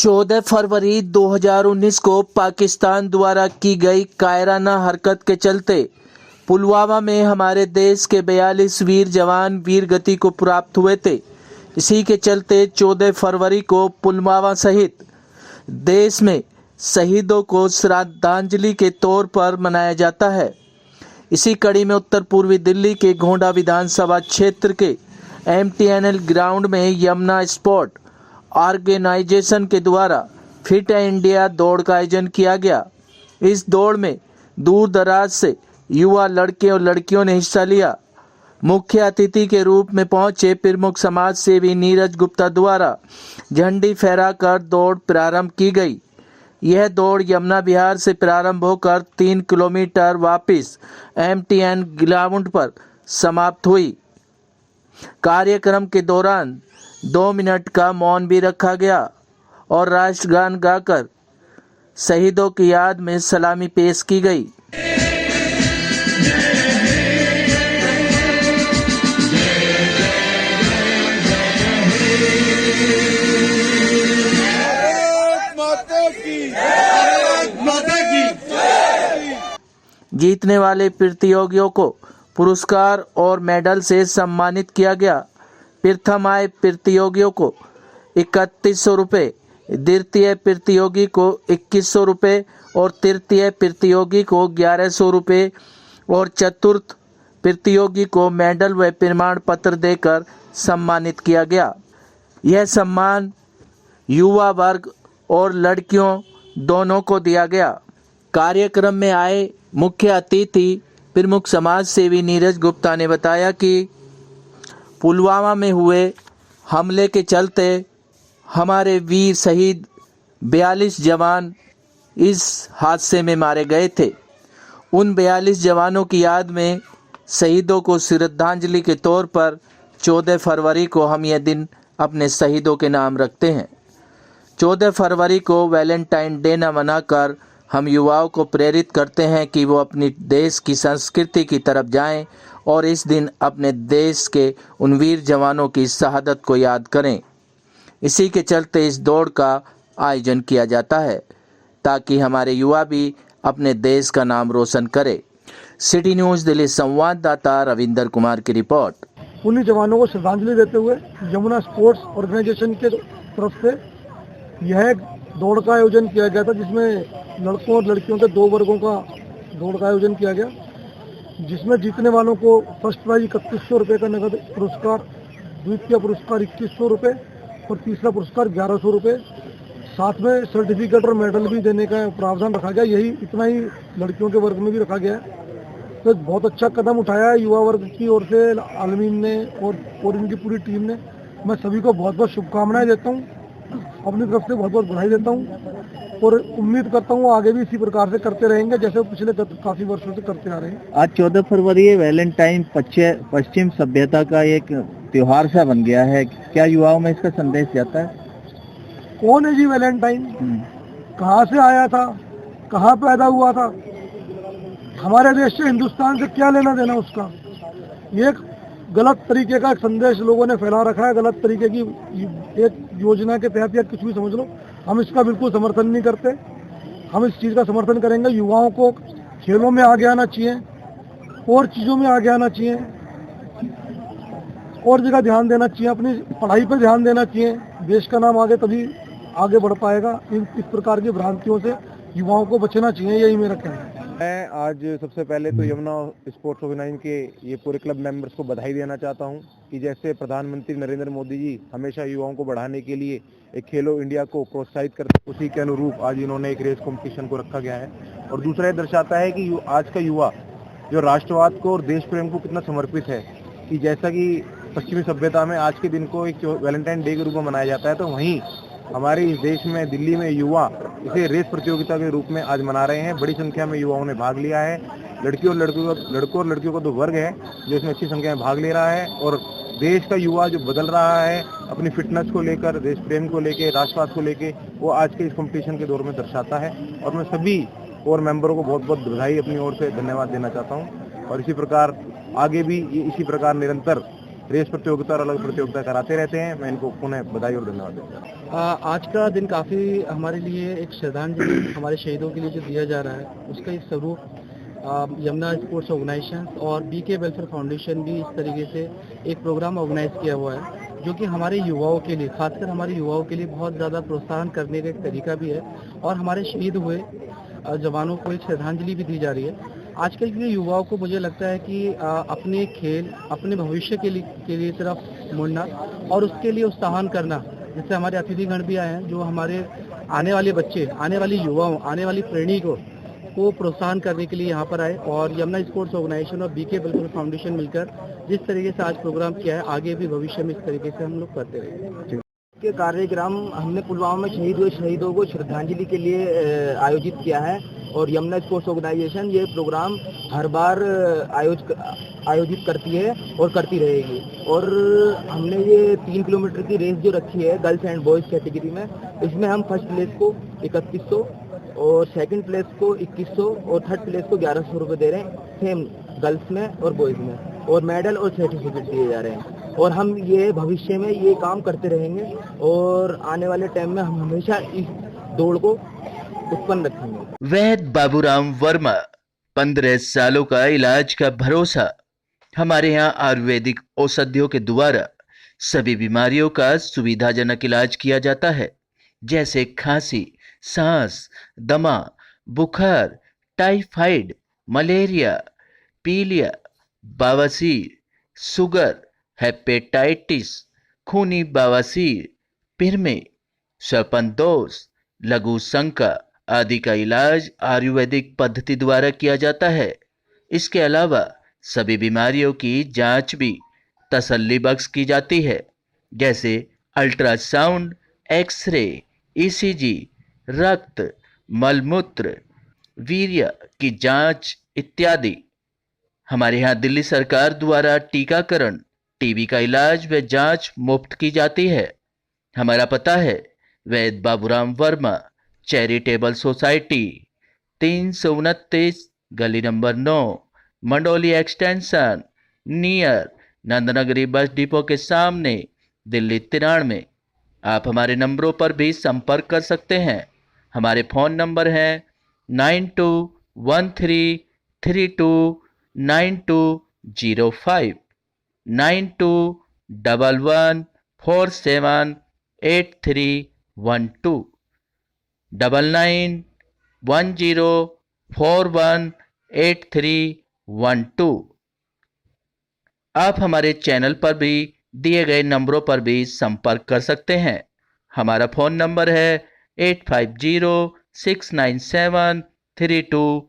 14 फरवरी 2019 को पाकिस्तान द्वारा की गई कायराना हरकत के चलते पुलवामा में हमारे देश के 42 वीर जवान वीर गति को प्राप्त हुए थे। इसी के चलते 14 फरवरी को पुलवामा सहित देश में शहीदों को श्रद्धांजलि के तौर पर मनाया जाता है। इसी कड़ी में उत्तर पूर्वी दिल्ली के गोंडा विधानसभा क्षेत्र के MTNL ग्राउंड में यमुना स्पोर्ट ऑर्गेनाइजेशन के द्वारा फिट इंडिया दौड़ का आयोजन किया गया। इस दौड़ में दूर दराज से युवा लड़के और लड़कियों ने हिस्सा लिया। मुख्य अतिथि के रूप में पहुंचे प्रमुख समाज सेवी नीरज गुप्ता द्वारा झंडी फहराकर दौड़ प्रारंभ की गई। यह दौड़ यमुना विहार से प्रारंभ होकर 3 किलोमीटर वापस MTN ग्राउंड पर समाप्त हुई। कार्यक्रम के दौरान 2 मिनट का मौन भी रखा गया और राष्ट्रगान गाकर शहीदों की याद में सलामी पेश की गई। जीतने वाले प्रतियोगियों को पुरस्कार और मेडल से सम्मानित किया गया। प्रथम आए प्रतियोगियों को 3100 रुपये, द्वितीय प्रतियोगी को 2100 रुपये और तृतीय प्रतियोगी को 1100 रुपये और चतुर्थ प्रतियोगी को मेडल व प्रमाण पत्र देकर सम्मानित किया गया। यह सम्मान युवा वर्ग और लड़कियों दोनों को दिया गया। कार्यक्रम में आए मुख्य अतिथि प्रमुख समाज सेवी नीरज गुप्ता ने बताया कि पुलवामा में हुए हमले के चलते हमारे वीर शहीद 42 जवान इस हादसे में मारे गए थे। उन 42 जवानों की याद में शहीदों को श्रद्धांजलि के तौर पर 14 फरवरी को हम यह दिन अपने शहीदों के नाम रखते हैं। 14 फरवरी को वैलेंटाइन डे न मनाकर हम युवाओं को प्रेरित करते हैं कि वो अपनी देश की संस्कृति की तरफ जाएं और इस दिन अपने देश के उन वीर जवानों की शहादत को याद करें। इसी के चलते इस दौड़ का आयोजन किया जाता है ताकि हमारे युवा भी अपने देश का नाम रोशन करें। सिटी न्यूज़ दिल्ली संवाददाता रविंदर कुमार की रिपोर्ट। उन्हीं जवानों को श्रद्धांजलि देते हुए यमुना स्पोर्ट्स ऑर्गेनाइजेशन के तरफ से यह दौड़ का आयोजन किया गया था, जिसमें लड़कों और लड़कियों के 2 वर्गों का दौड़ का आयोजन किया गया, जिसमें जीतने वालों को फर्स्ट प्राइज 3100 रुपये का नगद पुरस्कार, द्वितीय पुरस्कार 2100 रुपये और तीसरा पुरस्कार 1100 रुपये, साथ में सर्टिफिकेट और मेडल भी देने का प्रावधान रखा गया। यही इतना ही लड़कियों के वर्ग में भी रखा गया है। तो बहुत अच्छा कदम उठाया है युवा वर्ग की ओर से आलमीन ने और इनकी पूरी टीम ने। मैं सभी को बहुत बहुत शुभकामनाएं देता हूँ, अपनी तरफ से बहुत बहुत बधाई देता हूँ और उम्मीद करता हूँ आगे भी इसी प्रकार से करते रहेंगे जैसे पिछले काफी वर्षों से करते आ रहे हैं। आज 14 फरवरी वैलेंटाइन पश्चिम सभ्यता का एक त्योहार सा बन गया है। क्या युवाओं में इसका संदेश जाता है? कौन है जी वैलेंटाइन? कहाँ से आया था, कहाँ पैदा हुआ था, हमारे देश से हिंदुस्तान से क्या लेना देना उसका? ये गलत तरीके का संदेश लोगों ने फैला रखा है, गलत तरीके की एक योजना के तहत या कुछ भी समझ लो। हम इसका बिल्कुल समर्थन नहीं करते। हम इस चीज़ का समर्थन करेंगे। युवाओं को खेलों में आगे आना चाहिए और चीज़ों में आगे आना चाहिए और जगह ध्यान देना चाहिए, अपनी पढ़ाई पर ध्यान देना चाहिए। देश का नाम आगे तभी आगे बढ़ पाएगा। इस प्रकार की भ्रांतियों से युवाओं को बचना चाहिए, यही मेरा कहना है। मैं आज सबसे पहले तो यमुना स्पोर्ट्स ऑर्गेनाइजेशन के ये पूरे क्लब मेंबर्स को बधाई देना चाहता हूं कि जैसे प्रधानमंत्री नरेंद्र मोदी जी हमेशा युवाओं को बढ़ाने के लिए एक खेलो इंडिया को प्रोत्साहित करते, उसी के अनुरूप आज इन्होंने एक रेस कंपटीशन को रखा गया है। और दूसरा ये दर्शाता है कि आज का युवा जो राष्ट्रवाद को और देश प्रेम को कितना समर्पित है, कि जैसा कि पश्चिमी सभ्यता में आज के दिन को एक वैलेंटाइन डे के रूप में मनाया जाता है, तो वहीं हमारे इस देश में दिल्ली में युवा इसे रेस प्रतियोगिता के रूप में आज मना रहे हैं। बड़ी संख्या में युवाओं ने भाग लिया है। लड़कों और लड़कियों का तो वर्ग है जो इसमें अच्छी संख्या में भाग ले रहा है और देश का युवा जो बदल रहा है अपनी फिटनेस को लेकर, देश प्रेम को लेकर, राष्ट्रवाद को लेकर, वो आज के इस कंपटीशन के दौर में दर्शाता है। और मैं सभी और मेंबरों को बहुत बहुत बधाई अपनी ओर से धन्यवाद देना चाहता हूँ और इसी प्रकार आगे भी इसी प्रकार निरंतर रेस प्रतियोगिता और अलग प्रतियोगिता कराते रहते हैं। मैं इनको पुनः बधाई और धन्यवाद देता हूँ। आज का दिन काफ़ी हमारे लिए एक श्रद्धांजलि हमारे शहीदों के लिए जो दिया जा रहा है उसका एक स्वरूप यमुना स्पोर्ट्स ऑर्गेनाइजेशन और बीके वेलफेयर फाउंडेशन भी इस तरीके से एक प्रोग्राम ऑर्गेनाइज किया हुआ है जो कि हमारे युवाओं के लिए, खासकर हमारे युवाओं के लिए बहुत ज़्यादा प्रोत्साहन करने का एक तरीका भी है और हमारे शहीद हुए जवानों को एक श्रद्धांजलि भी दी जा रही है। आजकल के युवाओं को मुझे लगता है कि अपने खेल, अपने भविष्य के लिए तरफ मुड़ना और उसके लिए उत्साहन करना, जैसे हमारे अतिथिगण भी आए हैं जो हमारे आने वाले बच्चे, आने वाली युवाओं, आने वाली पीढ़ी को प्रोत्साहन करने के लिए यहाँ पर आए और यमुना स्पोर्ट्स ऑर्गेनाइजेशन और बीके वेलफेयर फाउंडेशन मिलकर जिस तरीके से आज प्रोग्राम किया है, आगे भी भविष्य में इस तरीके से हम लोग करते रहेंगे। के कार्यक्रम हमने पुलवामा में शहीद हुए शहीदों को श्रद्धांजलि के लिए आयोजित किया है और यमुना स्पोर्ट्स ऑर्गेनाइजेशन ये प्रोग्राम हर बार आयोजित करती है और करती रहेगी। और हमने ये 3 किलोमीटर की रेस जो रखी है गर्ल्स एंड बॉयज़ कैटेगरी में, इसमें हम फर्स्ट प्लेस को 3100 और सेकंड प्लेस को 2100 और थर्ड प्लेस को 1100 रुपये दे रहे हैं, सेम गर्ल्स में और बॉयज़ में, और मेडल और सर्टिफिकेट दिए जा रहे हैं। और हम ये भविष्य में ये काम करते रहेंगे और आने वाले टाइम में हम हमेशा इस दौड़ को उत्पन्न रखेंगे। वैद बाबूराम वर्मा, 15 सालों का इलाज का भरोसा। हमारे यहाँ आयुर्वेदिक औषधियों के द्वारा सभी बीमारियों का सुविधाजनक इलाज किया जाता है, जैसे खांसी, सांस, दमा, बुखार, टाइफाइड, मलेरिया, पीलिया, बवासीर, शुगर, हेपेटाइटिस, खूनी बवासीर, पिरमे, सर्पदोष, लघु शंका आदि का इलाज आयुर्वेदिक पद्धति द्वारा किया जाता है। इसके अलावा सभी बीमारियों की जांच भी तसल्ली बख्श की जाती है, जैसे अल्ट्रासाउंड, एक्सरे, ईसीजी, रक्त, मलमूत्र, वीर्य की जांच इत्यादि। हमारे यहाँ दिल्ली सरकार द्वारा टीकाकरण, टीबी का इलाज व जांच मुफ्त की जाती है। हमारा पता है वैद बाबूराम वर्मा चैरिटेबल सोसाइटी, 329 गली number 9, Mandoli extension, near Nand Nagri bus depot के सामने, दिल्ली 93। आप हमारे नंबरों पर भी संपर्क कर सकते हैं। हमारे फ़ोन नंबर हैं 9213329205, 9211478312, 9910418312। आप हमारे चैनल पर भी दिए गए नंबरों पर भी संपर्क कर सकते हैं। हमारा फ़ोन नंबर है 8506973234।